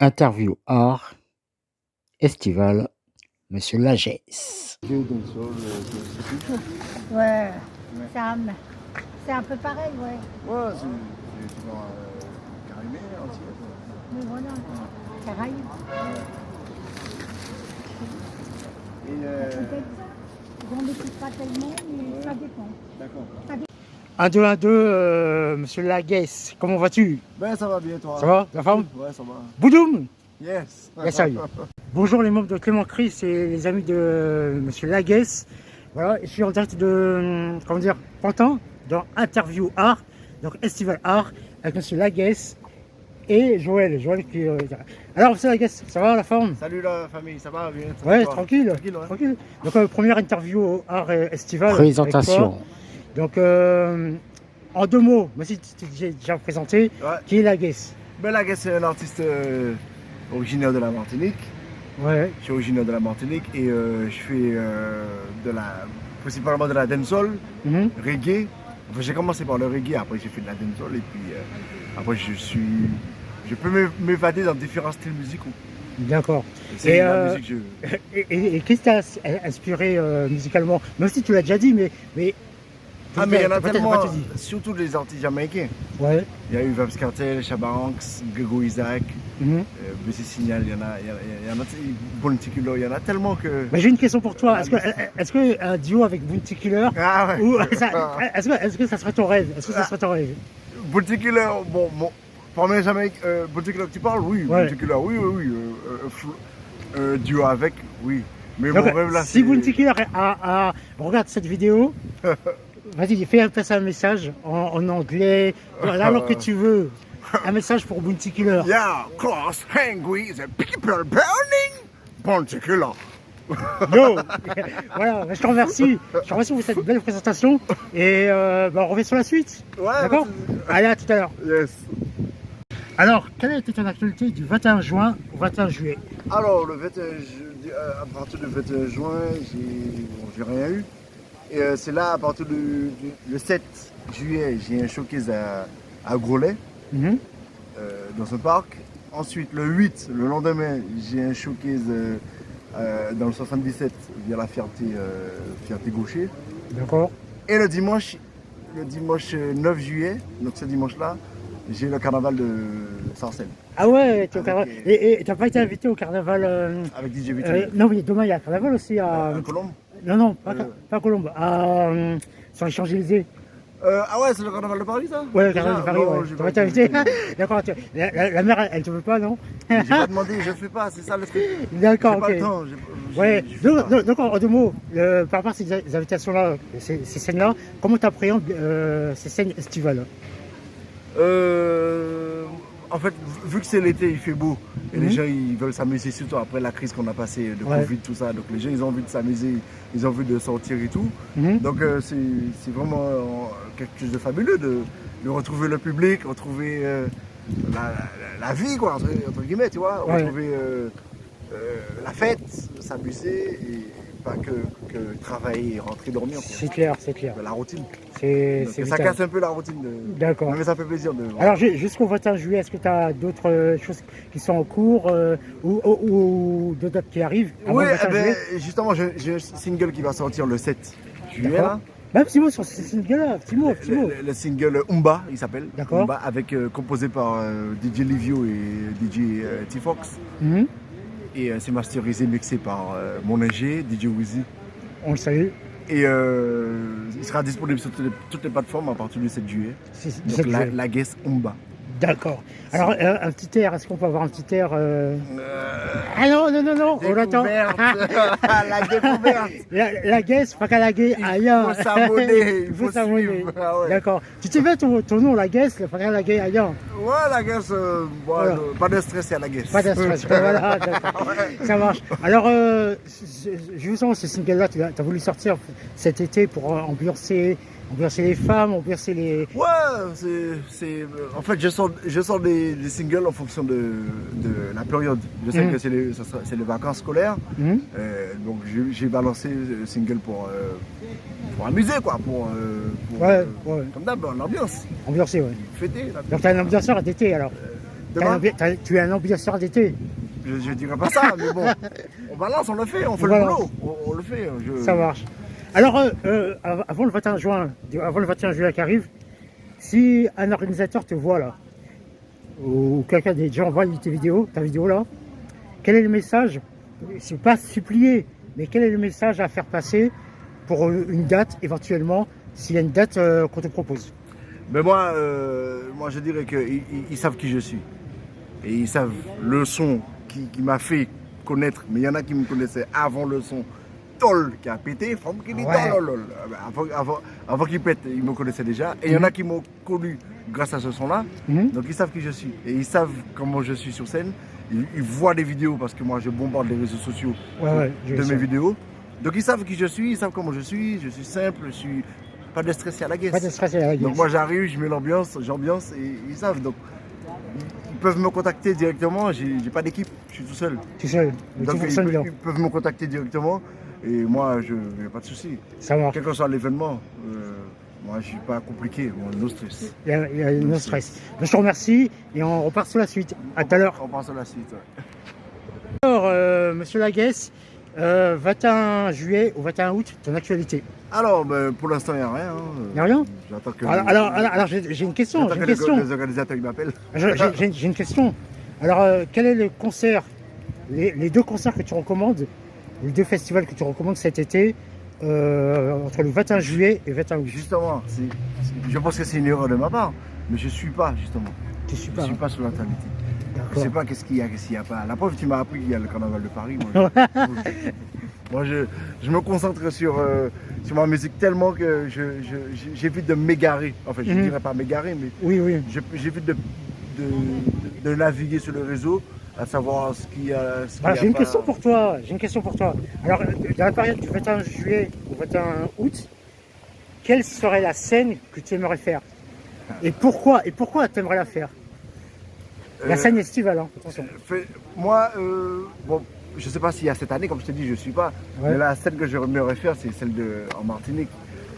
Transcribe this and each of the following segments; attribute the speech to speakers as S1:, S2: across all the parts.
S1: Interview art estival, Monsieur Lagesse.
S2: Ouais,
S3: Ouais.
S2: c'est un peu pareil, ouais.
S3: Ouais, c'est genre Carimé, entier.
S2: Mais voilà, Caraïbes.
S3: Et
S2: Peut-être j'en écoute pas tellement, mais ça dépend.
S3: d'accord.
S1: 1, 2, 1, 2, Monsieur Lagesse, comment vas-tu?
S3: Ben ça va bien toi.
S1: Ça va, la forme?
S3: Ouais, ça va.
S1: Boudoum.
S3: Yes.
S1: Yes, salut. Bonjour les membres de Clément Chris et les amis de Monsieur Lagesse. Voilà, je suis en direct de, comment dire, Pantin, dans Interview Art, donc Estival Art, avec Monsieur Lagesse et Joël qui... Alors Monsieur Lagesse, ça va la forme?
S3: Salut la famille, ça va bien?
S1: Ouais, tranquille.
S3: Tranquille, ouais.
S1: Tranquille. Donc première interview au Art Estival.
S4: Présentation.
S1: Donc en 2 mots, moi si j'ai déjà présenté,
S3: Ouais.
S1: qui est Lagesse?
S3: Ben là, c'est un artiste originaire de la Martinique.
S1: Ouais.
S3: Je suis originaire de la Martinique et je fais principalement de la dancehall,
S1: Mhm.
S3: reggae. Enfin, j'ai commencé par le reggae, après j'ai fait de la dancehall et puis après je peux m'évader dans différents styles musicaux.
S1: D'accord.
S3: C'est
S1: Et,
S3: la musique
S1: Et qu'est-ce qui t'a inspiré musicalement? Même si tu l'as déjà dit, mais
S3: Ah mais il y en a
S1: peut-être
S3: tellement,
S1: pas tout dit.
S3: surtout les artistes jamaïcains.
S1: Ouais.
S3: Il y a eu Vybz Kartel, Shabba Ranks, Grégo Isaac,
S1: Mhm.
S3: Bessie Signal, il y en a Bounty Killer, il y en a tellement que...
S1: Mais j'ai une question pour toi. Est-ce que un duo avec Bounty Killer,
S3: Ah ouais.
S1: ou est-ce que ça serait ton rêve? Est-ce que ça serait ton rêve?
S3: Bounty Killer, bon, premier Jamaïcain, Bounty Killer que tu parles, oui,
S1: Ouais.
S3: Bounty Killer, oui, duo avec, oui. Mais
S1: Donc,
S3: mon rêve là,
S1: si Bounty Killer regarde cette vidéo, vas-y, passe un message en anglais, la langue que tu veux. Un message pour Bounty Killer.
S3: Yeah, cross, hungry, the people burning, Bounty Killer.
S1: Yo. Voilà, je te remercie. Je te remercie pour cette belle présentation. Et on revient sur la suite.
S3: Ouais,
S1: D'accord? Allez, à tout à l'heure.
S3: Yes.
S1: Alors, quelle a été ton actualité du 21 juin au 21 juillet?
S3: Alors, le 21 à partir du 21 juin, j'ai rien eu. Et c'est là, à partir le 7 juillet, j'ai un showcase à Groslay,
S1: Mhm.
S3: dans un parc. Ensuite, le 8, le lendemain, j'ai un showcase dans le 77, via la Fierté Gaucher.
S1: D'accord.
S3: Et le dimanche 9 juillet, donc ce dimanche-là, j'ai le carnaval de Sarcelles.
S1: Ah ouais, t'es au
S3: Avec,
S1: carnaval. Et t'as pas été invité au carnaval
S3: Avec DJ Vital.
S1: non, mais demain il y a un carnaval aussi à.
S3: Colombe.
S1: Non, pas à Colombe, sur les Champs-Élysées.
S3: Ah ouais, c'est le carnaval de Paris, ça?
S1: Ouais, le carnaval de Paris,
S3: Non,
S1: ouais.
S3: j'ai
S1: T'as
S3: pas
S1: pas été
S3: été
S1: invité.
S3: invité.
S1: D'accord, la mère, elle te veut pas, non?
S3: J'ai pas demandé, je fais pas, c'est ça le truc.
S1: D'accord,
S3: J'ai pas
S1: ok.
S3: le temps.
S1: Ouais,
S3: je fais pas.
S1: donc en 2 mots, par rapport à ces invitations-là, ces scènes-là, comment tu appréhendes ces scènes estivales?
S3: En fait, vu que c'est l'été, il fait beau, et les
S1: Mhm.
S3: gens ils veulent s'amuser, surtout après la crise qu'on a passée de
S1: Ouais.
S3: Covid, tout ça. Donc les gens ils ont envie de s'amuser, ils ont envie de sortir et tout.
S1: Mhm.
S3: Donc c'est vraiment quelque chose de fabuleux de retrouver le public, retrouver la vie, quoi, entre guillemets, tu vois,
S1: Ouais.
S3: retrouver la fête, s'amuser et pas que travailler et rentrer dormir, quoi.
S1: C'est clair, c'est clair.
S3: La routine.
S1: C'est
S3: Donc, ça
S1: vital.
S3: casse un peu la routine.
S1: D'accord.
S3: Mais ça fait plaisir de voir.
S1: Alors jusqu'au 21 juillet, est-ce que tu as d'autres choses qui sont en cours ou d'autres dates qui arrivent avant
S3: Oui,
S1: le 21 juillet?
S3: justement, j'ai un single qui va sortir le 7 juillet.
S1: D'accord.
S3: Là.
S1: Bah, petit mot sur ces singles-là, petit mot.
S3: Le single Umba, il s'appelle.
S1: D'accord.
S3: Umba, avec, composé par DJ Livio et DJ T-Fox.
S1: Mhm.
S3: Et c'est masterisé, mixé par mon ingé, DJ Wheezy.
S1: On le salue.
S3: Et il sera disponible sur toutes les plateformes à partir du 7 juillet.
S1: C'est
S3: Donc la guest Umba.
S1: D'accord. Alors, un petit air, est-ce qu'on peut avoir un petit air Ah non, on l'attend.
S3: La découverte.
S1: La guesse, pas qu'à la guesse, ailleurs.
S3: Il faut s'abonner,
S1: Il faut s'abonner.
S3: suivre. Ah ouais.
S1: D'accord. Tu t'es fait ton nom, la guesse, pas qu'à la guesse, ailleurs.
S3: Ouais, la guest,
S1: Voilà.
S3: pas de stress, c'est à la guest.
S1: Pas d'astration, voilà, d'accord. Ça marche. Alors, je veux savoir, ce single-là, tu as voulu sortir cet été pour ambiancer les femmes, ambiancer les...
S3: Ouais, en fait, je sors des singles en fonction de la période. Je sais que c'est les vacances scolaires.
S1: Mhm.
S3: Donc, j'ai balancé le single pour amuser, quoi.
S1: Ouais.
S3: Comme d'hab, l'ambiance.
S1: Ambiancer, ouais.
S3: Fêter.
S1: Donc, t'as un ambianceur d'été, alors.
S3: Demain,
S1: tu es un ambianceur d'été.
S3: je dirais pas ça, mais bon, on balance, on le fait, on fait
S1: Voilà.
S3: le boulot, on le fait.
S1: Ça marche. Alors, avant le 21 juin, avant le 21 juillet qui arrive, si un organisateur te voit là, ou quelqu'un des gens voit ta vidéo là, quel est le message? C'est pas supplier, mais quel est le message à faire passer pour une date éventuellement, s'il y a une date qu'on te propose?
S3: Mais moi, je dirais qu'ils savent qui je suis. Et ils savent le son qui m'a fait connaître. Mais il y en a qui me connaissaient avant le son Tol qui a pété. Avant qu'il pète, ils me connaissaient déjà. Et il y en a qui m'ont connu grâce à ce son-là. Donc ils savent qui je suis. Et ils savent comment je suis sur scène. Ils voient des vidéos parce que moi je bombarde les réseaux sociaux de mes vidéos. Donc ils savent qui je suis, ils savent comment je suis simple, je suis pas de stress à la guesse.
S1: Pas de stress à la guesse.
S3: Donc moi j'arrive, je mets l'ambiance, j'ambiance et ils savent. Donc ils peuvent me contacter directement, j'ai pas d'équipe, je suis tout seul.
S1: Tout seul,
S3: Donc ils peuvent me contacter directement et moi je n'ai pas de souci.
S1: Ça marche.
S3: Quel que soit l'événement, moi je suis pas compliqué, moi, no stress.
S1: Il y a no stress. Je te remercie et on repart sur la suite. À tout à l'heure.
S3: On passe à la suite. Ouais.
S1: Alors, monsieur Laguesse, 21 juillet ou 21 août, ton actualité?
S3: Alors, pour l'instant, il n'y a rien.
S1: Il n'y a rien?
S3: J'attends que
S1: alors j'ai une question.
S3: j'attends que les organisateurs m'appellent.
S1: J'ai une question. Alors, quel est le concert, les deux concerts que tu recommandes, les deux festivals que tu recommandes cet été, entre le 21 juillet et 21 août?
S3: Justement, je pense que c'est une erreur de ma part, mais je ne suis pas, justement.
S1: Je ne suis
S3: Je ne suis pas sur l'internalité. Je ne sais pas qu'est-ce qu'il y a, qu'est-ce qu'il n'y a pas. La preuve, tu m'as appris qu'il y a le carnaval de Paris. Moi, je me concentre sur ma musique tellement que j'évite de m'égarer. Enfin, je ne dirais pas m'égarer, mais
S1: oui.
S3: j'évite de naviguer sur le réseau, à savoir ce qu'il y a.
S1: J'ai une question pour toi. Alors, dans la période du 21 juillet au 21 août, quelle serait la scène que tu aimerais faire? Et pourquoi tu aimerais la faire? La scène estivale, hein, attention.
S3: Moi, bon, je ne sais pas s'il y a cette année, comme je te dis, je ne suis pas. Ouais. Mais la scène que j'aimerais faire, c'est celle en Martinique,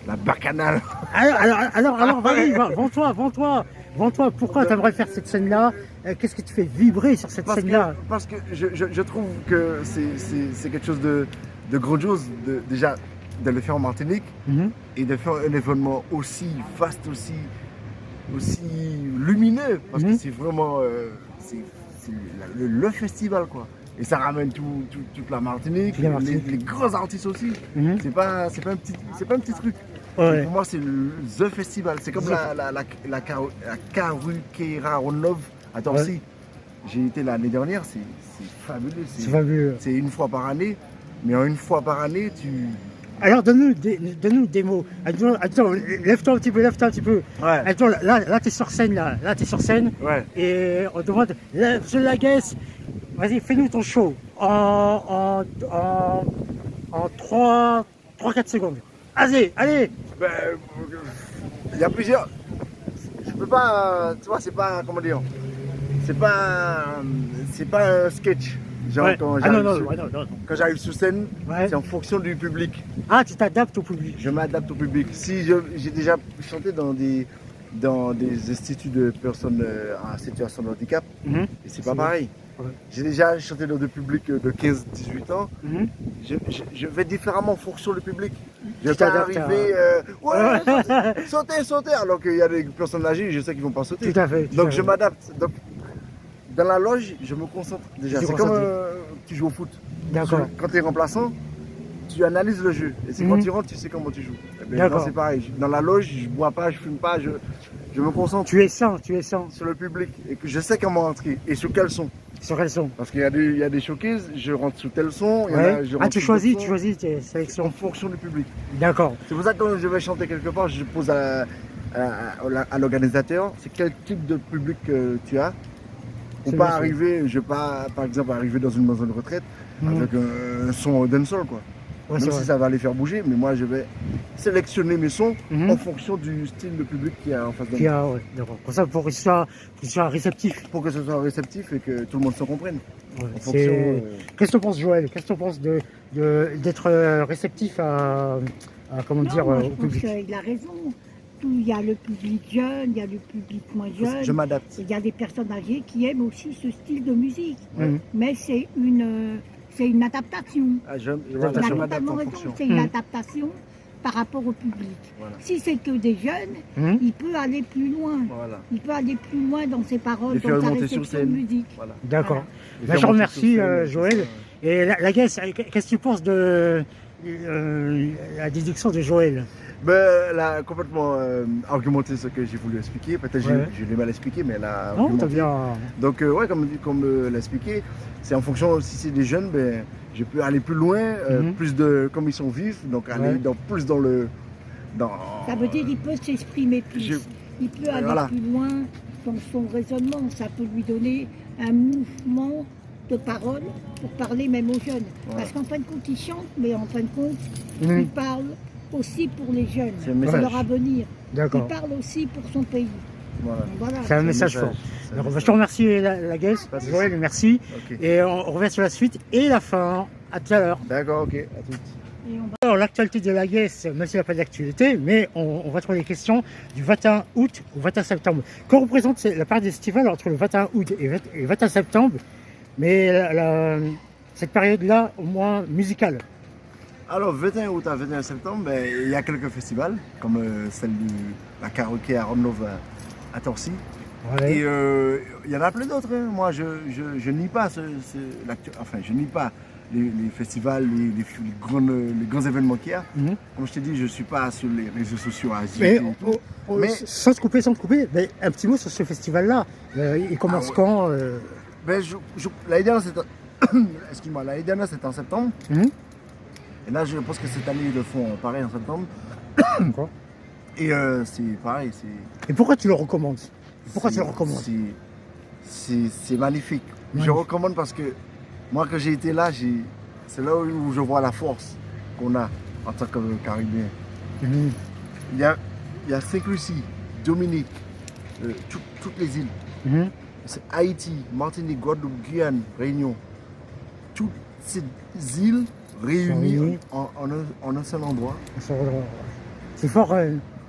S3: la bacchanale.
S1: Alors vas-y, vends-toi. Pourquoi tu aimerais faire cette scène-là? Qu'est-ce qui te fait vibrer sur cette scène-là?
S3: Parce que je trouve que c'est quelque chose de grandiose, déjà, de le faire en Martinique et de faire un événement aussi vaste, aussi lumineux, parce que c'est vraiment le festival, quoi. Et ça ramène toute la Martinique, les gros artistes aussi. C'est pas un petit truc. Ouais. Pour moi, c'est the festival. C'est comme la Caruqueira Ronov à Torcy. Ouais. J'ai été l'année dernière, c'est fabuleux.
S1: C'est fabuleux.
S3: C'est une fois par année, mais en une fois par année,
S1: Alors donne-nous des mots. Attends, lève-toi un petit peu. Ouais. Attends, là t'es sur scène t'es sur scène. Ouais. Et on te demande, Monsieur Laguesse, vas-y, fais-nous ton show en 3-4 secondes. Allez.
S3: Il y a plusieurs. Je peux pas, tu vois, c'est pas, comment dire, c'est pas un sketch. Genre,
S1: ouais.
S3: Quand j'arrive sur scène, c'est en fonction du public.
S1: Ah, tu t'adaptes au public?
S3: Je m'adapte au public. Si j'ai déjà chanté dans des instituts de personnes en situation de handicap, et c'est pas pareil. Ouais. J'ai déjà chanté dans des publics de 15-18 ans. Je vais différemment en fonction du public. Je vais pas arriver, sauter, alors qu'il y a des personnes âgées, je sais qu'ils vont pas sauter.
S1: Tout à fait.
S3: Donc je m'adapte. Dans la loge, je me concentre déjà. C'est comme tu joues au foot.
S1: D'accord.
S3: Quand tu es remplaçant, tu analyses le jeu. Et c'est quand tu rentres, tu sais comment tu joues. D'accord. C'est pareil. Dans la loge, je ne bois pas, je ne fume pas, je me concentre.
S1: Tu es sain.
S3: Sur le public. Et que je sais comment entrer. Et sur quel son. Parce qu'il y a des showcases, je rentre sur tel son.
S1: Tu choisis tes sélections.
S3: En fonction du public.
S1: D'accord.
S3: C'est pour ça que quand je vais chanter quelque part, je pose à l'organisateur, c'est quel type de public tu as. Ou pas arriver, je vais pas, par exemple, arriver dans une maison de retraite avec un son dancehall, quoi. Ouais, même si ça va les faire bouger, mais moi je vais sélectionner mes sons en fonction du style de public qu'il y a en face de moi.
S1: Ouais, d'accord. Pour ça, pour que ce soit réceptif.
S3: Pour que ce soit réceptif et que tout le monde se comprenne.
S1: Ouais, Qu'est-ce que tu penses, Joël? Qu'est-ce que tu penses d'être réceptif à comment dire,
S2: moi,
S1: au public?
S2: Je pense qu'il a raison. surtout, il y a le public jeune, il y a le public moins jeune.
S3: Je m'adapte.
S2: Il y a des personnes âgées qui aiment aussi ce style de musique.
S1: Mhm.
S2: Mais c'est une adaptation.
S3: Ah, je
S2: Tu as
S3: m'adapte
S2: totalement
S3: en
S2: raison,
S3: fonction.
S2: c'est une adaptation par rapport au public.
S3: Voilà.
S2: Si c'est que des jeunes,
S1: Mhm.
S2: il peut aller plus loin.
S3: Voilà.
S2: Il peut aller plus loin dans ses paroles,
S3: Les faire
S2: dans sa
S3: monter sur
S2: réception de
S3: scène.
S2: musique.
S3: Voilà.
S1: D'accord.
S3: Les
S1: Ben,
S3: faire
S1: je
S3: monter
S1: remercie
S3: sur scène,
S1: Joël. Et la Guess, qu'est-ce que tu penses de la déduction de Joël?
S3: Ben, elle a complètement argumenté ce que j'ai voulu expliquer. Peut-être que
S1: Ouais.
S3: je l'ai mal expliqué, mais elle a
S1: Non,
S3: argumenté.
S1: t'as bien.
S3: Donc, ouais, comme l'a expliqué, c'est en fonction, si c'est des jeunes, ben, je peux aller plus loin,
S1: Mhm.
S3: plus de, comme ils sont vifs, donc aller
S1: Ouais.
S3: plus dans le. Dans,
S2: Ça veut dire qu'il peut s'exprimer plus.
S3: Je-
S2: Il peut aller
S3: Voilà.
S2: plus loin dans son raisonnement. Ça peut lui donner un mouvement de parole pour parler même aux jeunes.
S3: Voilà.
S2: Parce qu'en fin de compte, il chante, mais en fin de compte,
S1: Mhm.
S2: il parle aussi pour les jeunes,
S3: C'est un
S2: pour
S3: message.
S2: leur avenir. Il
S1: D'accord.
S2: parle aussi pour son pays.
S3: Voilà.
S2: Donc voilà.
S1: C'est un message fort.
S3: C'est un
S1: Alors,
S3: message.
S1: je te remercie la Guess.
S3: Pas de souci.
S1: Joël, merci.
S3: Ok.
S1: Et on revient sur la suite et la fin. À tout à l'heure.
S3: D'accord, ok. À toutes.
S2: Et on va-
S1: Alors, l'actualité de la Guess, même s'il n'y a pas d'actualité, mais on va trouver les questions du 21 août au 21 septembre. Qu'on représente la période estivale entre le 21 août et 21 septembre, mais cette période-là, au moins musicale.
S3: Alors, 21 août à 21 septembre, ben, il y a quelques festivals, comme celle de la karaoké à Romnov à Torcy.
S1: Ouais.
S3: Et il y en a plein d'autres. Hein. Moi, je nie pas enfin, je nie pas les festivals, les grands événements qu'il y a.
S1: Mhm.
S3: Comme je t'ai dit, je ne suis pas sur les réseaux sociaux à agiter
S1: Mais,
S3: et tout. Mais-
S1: sans te couper, mais un petit mot sur ce festival-là. Il commence
S3: Ah ouais.
S1: quand
S3: Ben, l'année dernière, c'était excuse-moi, l'année dernière, c'était en septembre.
S1: Mhm.
S3: Et là, je pense que cette année, ils le font pareil en septembre.
S1: Quoi.
S3: Et c'est pareil,
S1: Et pourquoi tu le recommandes? Pourquoi tu le recommandes?
S3: C'est magnifique. Je
S1: Magnifique.
S3: recommande parce que moi, quand j'ai été là, c'est là où je vois la force qu'on a en tant que Caribéen.
S1: Mhm.
S3: Il y a Saint-Lucie, Dominique, toutes les îles.
S1: Mhm.
S3: C'est Haïti, Martinique, Guadeloupe, Guyane, Réunion. Toutes ces îles réunies
S1: réunies.
S3: en un seul endroit.
S1: C'est fort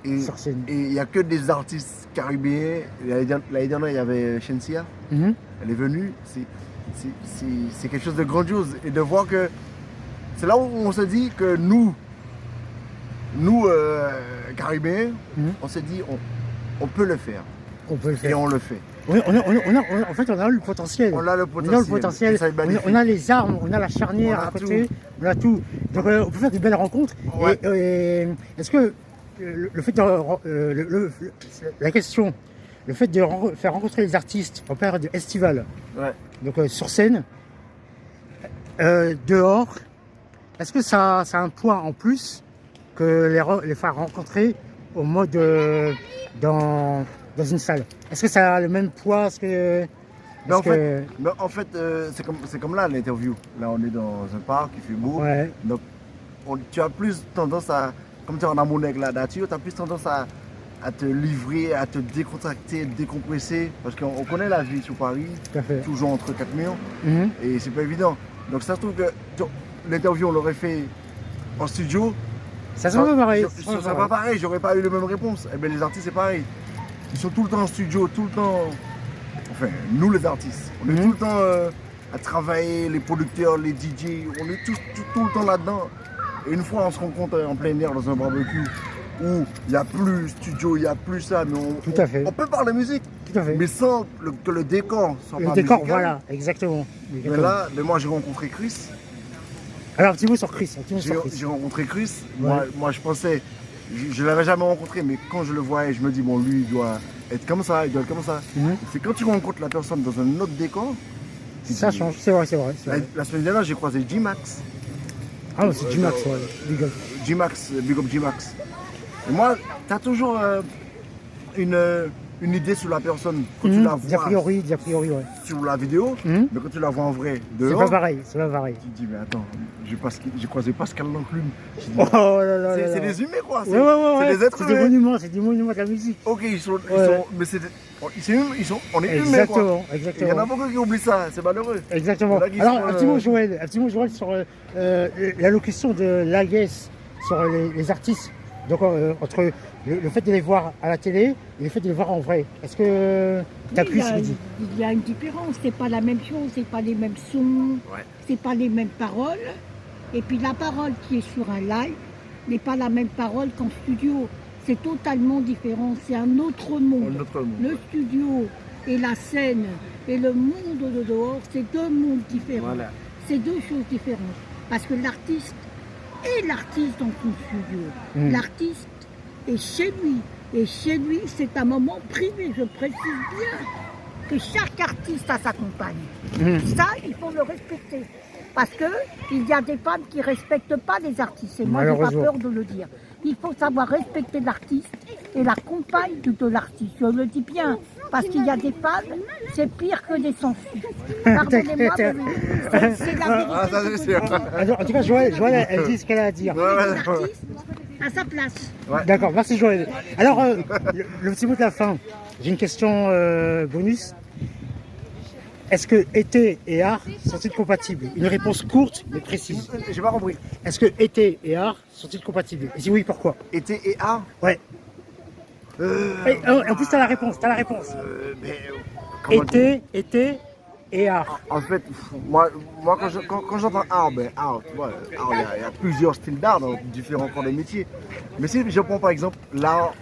S3: Et
S1: sur scène.
S3: il n'y a que des artistes caribéens. L'année dernière, il y avait Shensia.
S1: Mhm.
S3: Elle est venue. C'est quelque chose de grandiose. Et de voir que c'est là où on se dit que nous Caribéens,
S1: Mhm.
S3: on se dit on peut le faire.
S1: On peut le
S3: Et
S1: faire.
S3: on le fait.
S1: Oui, en fait, on a le potentiel.
S3: On a le
S1: On a
S3: potentiel.
S1: le potentiel.
S3: Et ça est magnifique.
S1: On a les armes, on a la charnière
S3: On a
S1: à côté,
S3: tout.
S1: on a tout. Donc on peut faire de belles rencontres.
S3: Ouais.
S1: Et, est-ce que le fait de la question, le fait de faire rencontrer les artistes en période estivale,
S3: Ouais.
S1: donc sur scène, dehors, est-ce que ça a un point en plus que les faire rencontrer au mode dans une salle? Est-ce que ça a le même poids? Est-ce que,
S3: Mais en
S1: est-ce que-
S3: Mais en fait, c'est comme là l'interview. Là, on est dans un parc, il fait beau.
S1: ouais.
S3: Donc, tu as plus tendance à, comme tu es en amour avec la nature, tu as plus tendance à te livrer, à te décontracter, décompresser. Parce qu'on connaît la vie sur Paris,
S1: Tout à fait.
S3: toujours entre quatre murs,
S1: Mhm.
S3: et c'est pas évident. Donc, ça se trouve que l'interview, on l'aurait fait en studio.
S1: Ça serait pas pareil.
S3: Ça serait pas pareil, j'aurais pas eu la même réponse. Eh bien, les artistes, c'est pareil. Ils sont tout le temps en studio, tout le temps. Enfin, nous, les artistes, on est
S1: Mhm.
S3: tout le temps à travailler, les producteurs, les DJ, on est tout le temps là-dedans. Et une fois, on se rencontre en plein air dans un barbecue où il n'y a plus studio, il n'y a plus ça, mais
S1: Tout à fait.
S3: on peut parler musique,
S1: Tout à fait.
S3: mais sans que le décor soit
S1: Le
S3: pas
S1: décor,
S3: musical.
S1: voilà, exactement.
S3: Mais là, moi, j'ai rencontré Chris.
S1: Alors, un petit mot sur Chris. Un petit mot
S3: J'ai
S1: sur Chris.
S3: j'ai rencontré Chris.
S1: Ouais.
S3: Moi, je pensais, je ne l'avais jamais rencontré, mais quand je le voyais, je me dis, bon, lui, il doit être comme ça, il doit être comme ça.
S1: Mhm.
S3: C'est quand tu rencontres la personne dans un autre décor. tu
S1: Ça
S3: dis-
S1: change, c'est vrai, c'est vrai. c'est vrai.
S3: La semaine dernière, j'ai croisé J-Max.
S1: Ah, c'est du max, ouais. Big up.
S3: J-Max, big up J-Max. Et moi, tu as toujours une idée sur la personne quand tu
S1: Mhm.
S3: la
S1: D'a
S3: vois
S1: priori, ouais.
S3: sur la vidéo,
S1: Mhm.
S3: mais quand tu la vois en vrai,
S1: C'est
S3: dehors,
S1: pas pareil, c'est pas pareil.
S3: tu te dis, mais attends, j'ai croisé Pascal Lanclume. J'ai dit,
S1: Oh là là là
S3: c'est
S1: là.
S3: des humains, quoi.
S1: Ouais, ouais, ouais,
S3: c'est
S1: ouais.
S3: des êtres
S1: C'est des
S3: humains.
S1: monuments, c'est des monuments de la musique.
S3: Ok,
S1: Ouais.
S3: mais on est humains, quoi.
S1: Exactement,
S3: Et il y en a
S1: exactement.
S3: beaucoup qui oublient ça, c'est malheureux.
S1: Exactement.
S3: Il y en a qui
S1: Alors,
S3: sont,
S1: un petit mot, Joël, sur l'allocution de Laguesse sur les artistes Donc entre le fait de les voir à la télé et le fait de les voir en vrai, est-ce que tu as pu se dire?
S2: Il y a une différence, c'est pas la même chose, c'est pas les mêmes sons, c'est pas les mêmes paroles. Et puis la parole qui est sur un live n'est pas la même parole qu'en studio. C'est totalement différent, c'est un autre monde. Le studio et la scène et le monde de dehors, c'est deux mondes différents. Voilà. C'est deux choses différentes. Parce que l'artiste est l'artiste dans son studio. L'artiste est chez lui. Et chez lui, c'est un moment privé. Je précise bien que chaque artiste a sa compagne. Ça, il faut le respecter. Parce qu'il y a des femmes qui ne respectent pas les artistes. Et moi, je n'ai pas peur de le dire. Il faut savoir respecter l'artiste et la compagne de l'artiste. Je le dis bien. Parce qu'il y a des femmes, c'est pire que des sangsues. Pardonnez-moi, mais c'est la vérité.
S1: En tout cas, Joël, elle dit ce qu'elle a à dire.
S2: L'artiste à sa place.
S1: D'accord, merci Joël. Alors, le petit mot de la fin. J'ai une question bonus. Est-ce que été et art sont-ils compatibles? Une réponse courte mais précise.
S3: J'ai pas compris.
S1: Est-ce que été et art sont-ils compatibles? Et si oui, pourquoi?
S3: Été et art?
S1: Ouais. En plus, t'as la réponse. Été et art.
S3: En fait, moi quand j'entends art, art, tu vois, il y a plusieurs styles d'art dans différents corps de métier. Mais si je prends par exemple l'art,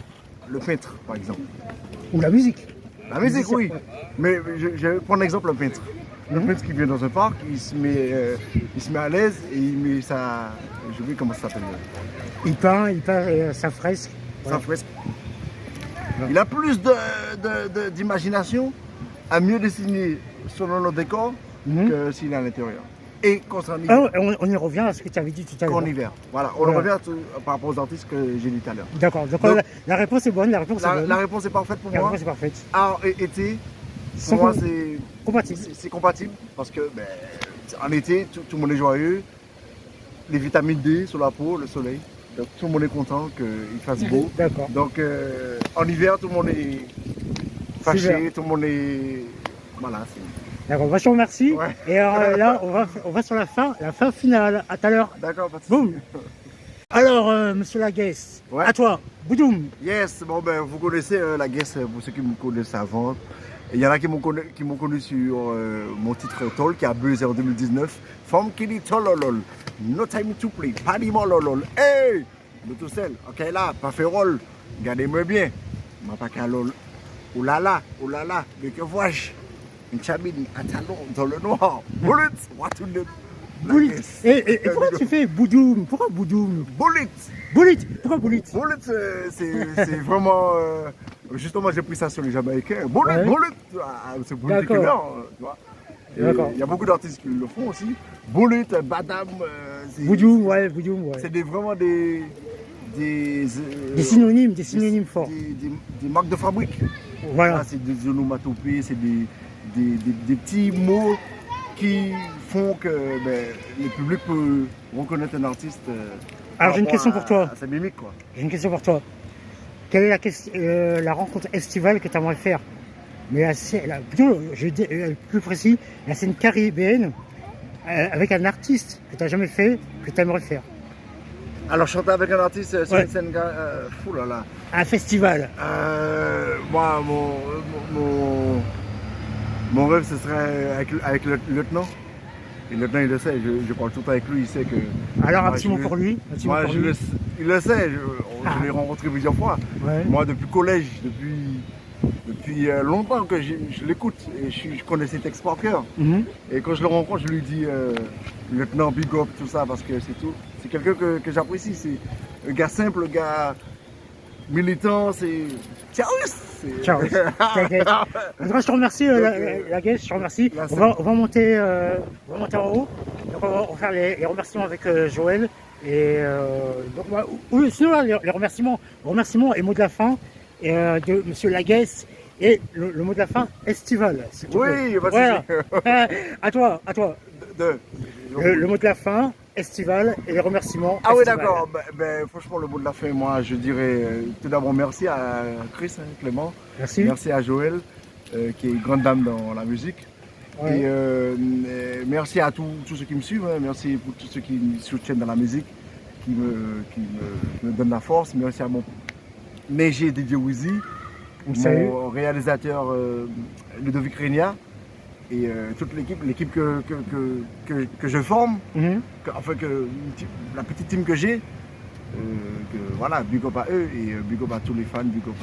S3: le peintre, par exemple.
S1: Ou la musique.
S3: La musique, oui. Mais je prends l'exemple un peintre. Le peintre qui vient dans un parc, il se met à l'aise et il met sa... Je sais comment ça s'appelle.
S1: Il peint sa fresque.
S3: Sa fresque. Il a plus d'imagination à mieux dessiner selon le décor que s'il est à l'intérieur. Et concernant l'hiver.
S1: On y revient à ce que tu avais dit tout à l'heure.
S3: En hiver. Voilà, on revient par rapport aux artistes que j'ai dit tout à l'heure.
S1: D'accord, donc la réponse est bonne, la réponse
S3: est parfaite pour moi.
S1: La réponse est parfaite.
S3: Art et été, pour moi c'est
S1: compatible.
S3: C'est compatible parce que en été, tout le monde est joyeux, les vitamines D sur la peau, le soleil. Donc tout le monde est content qu'il fasse beau.
S1: D'accord.
S3: Donc en hiver, tout le monde est fâché, tout le monde est... Voilà.
S1: D'accord, je te remercie. Ouais. Et là, on va sur la fin finale. À tout à l'heure.
S3: D'accord, pas de
S1: Boum. Alors, monsieur Laguesse, à toi, Boudoum.
S3: Yes, bon vous connaissez Laguesse, pour ceux qui me connaissent avant. Il y en a qui m'ont connu sur mon titre Toll qui a buzzé en 2019. Femme qui dit Tololol, no time to play, pas dit mololol. Hey, le tout seul, ok là, pas fait rôle, regardez-moi bien. Ma pas qu'à lol. Oulala, mais que vois-je? Une cabine à talons dans le noir. Bullet, what to do?
S1: Bullet. Et pourquoi tu fais Boudoum? Pourquoi Boudoum? Bullet. Pourquoi Bullet?
S3: Bullet, c'est vraiment... justement, j'ai pris ça sur les Jamaïcains. Bullet. C'est Bullet du Québec, tu vois. Il y a beaucoup d'artistes qui le font aussi. Bullet, Badam...
S1: Boudoum, ouais.
S3: C'est vraiment des
S1: synonymes forts.
S3: Des marques de fabrique.
S1: Voilà.
S3: C'est des onomatopées, c'est des petits mots qui font que le public peut reconnaître un artiste.
S1: Alors j'ai une question pour toi.
S3: C'est mimique quoi.
S1: J'ai une question pour toi. Quelle est la rencontre estivale que tu aimerais faire? Mais plus précis, la scène caribéenne avec un artiste que tu n'as jamais fait, que tu aimerais faire.
S3: Alors chanter avec un artiste sur une scène, fou là là.
S1: Un festival.
S3: Moi, mon rêve, ce serait avec le lieutenant. Et le lieutenant, il le sait, je parle tout le temps avec lui, il sait que...
S1: Alors, un petit mot pour lui.
S3: Il le sait, je l'ai rencontré plusieurs fois. Ouais. Moi, depuis collège, depuis longtemps que je l'écoute, et je connais ses textes par cœur. Et quand je le rencontre, je lui dis, lieutenant, big up, tout ça, parce que c'est tout. C'est quelqu'un que j'apprécie, c'est un gars simple, un gars militant, c'est... Ciao.
S1: Je te remercie, Laguesse, je te remercie. On va monter en haut. Donc on va faire les remerciements avec Joël. Et sinon là, les remerciements et mots de la fin de monsieur Laguesse. Et le mot de la fin, estival.
S3: Oui,
S1: voilà. À toi. Le mot de la fin, estival, et les remerciements.
S3: Ah oui, d'accord. Franchement, le mot de la fin, moi, je dirais tout d'abord merci à Chris, Clément.
S1: Merci.
S3: Merci à Joël, qui est grande dame dans la musique. Ouais. Et merci à tous ceux qui me suivent. Merci pour tous ceux qui me soutiennent dans la musique, me donne la force, mais aussi à mon Neige Didier Wizy, mon réalisateur Ludovic Regna, et toute l'équipe que je forme, la petite team que j'ai, voilà, big up à eux et big up à tous les fans, big up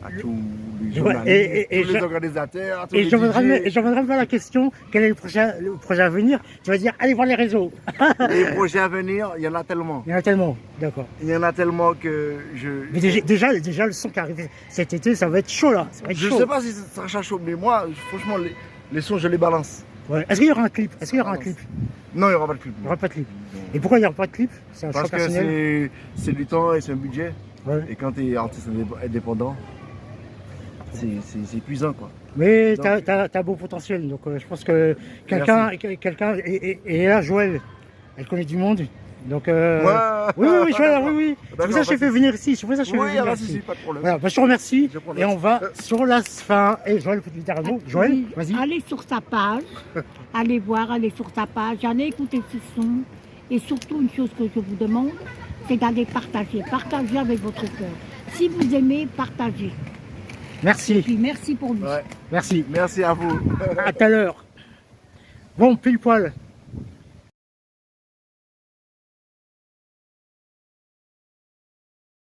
S3: à tous les journalistes, tous les organisateurs, à tous les DJ.
S1: Et je reviendrai vers la question, quel est le projet à venir? Tu vas dire, allez voir les réseaux.
S3: Les projets à venir, il y en a tellement.
S1: Il y en a tellement, d'accord.
S3: Il y en a tellement que je...
S1: Mais déjà, le son qui arrive cet été, ça va être chaud là.
S3: Je ne sais pas si ça sera chaud, mais moi, franchement, les sons, je les balance.
S1: Ouais. Est-ce qu'il y aura un clip?
S3: Non, il n'y aura pas de clip.
S1: Il n'y aura pas de clip. Et pourquoi il n'y aura pas de clip? C'est un choix personnel.
S3: Parce que c'est du temps et c'est un budget.
S1: Ouais.
S3: Et quand tu es artiste indépendant, c'est épuisant, quoi.
S1: Mais tu as beau potentiel, donc je pense que quelqu'un et là, Joël, elle connaît du monde. Donc, oui, Joël, oui. C'est pour ça que je t'ai fait venir ici.
S3: Oui, pas de problème.
S1: Voilà, bah, je te remercie. Et on va sur la fin. Et Joël, littéralement. Joël,
S2: Oui,
S1: vas-y.
S2: allez sur sa page, allez sur sa page, allez écouter ce son. Et surtout, une chose que je vous demande, c'est d'aller partager. Partagez avec votre cœur. Si vous aimez, partagez.
S1: Merci.
S2: Et puis merci pour lui.
S3: Ouais.
S1: Merci.
S3: Merci à vous.
S1: À tout à l'heure. Bon, pile poil.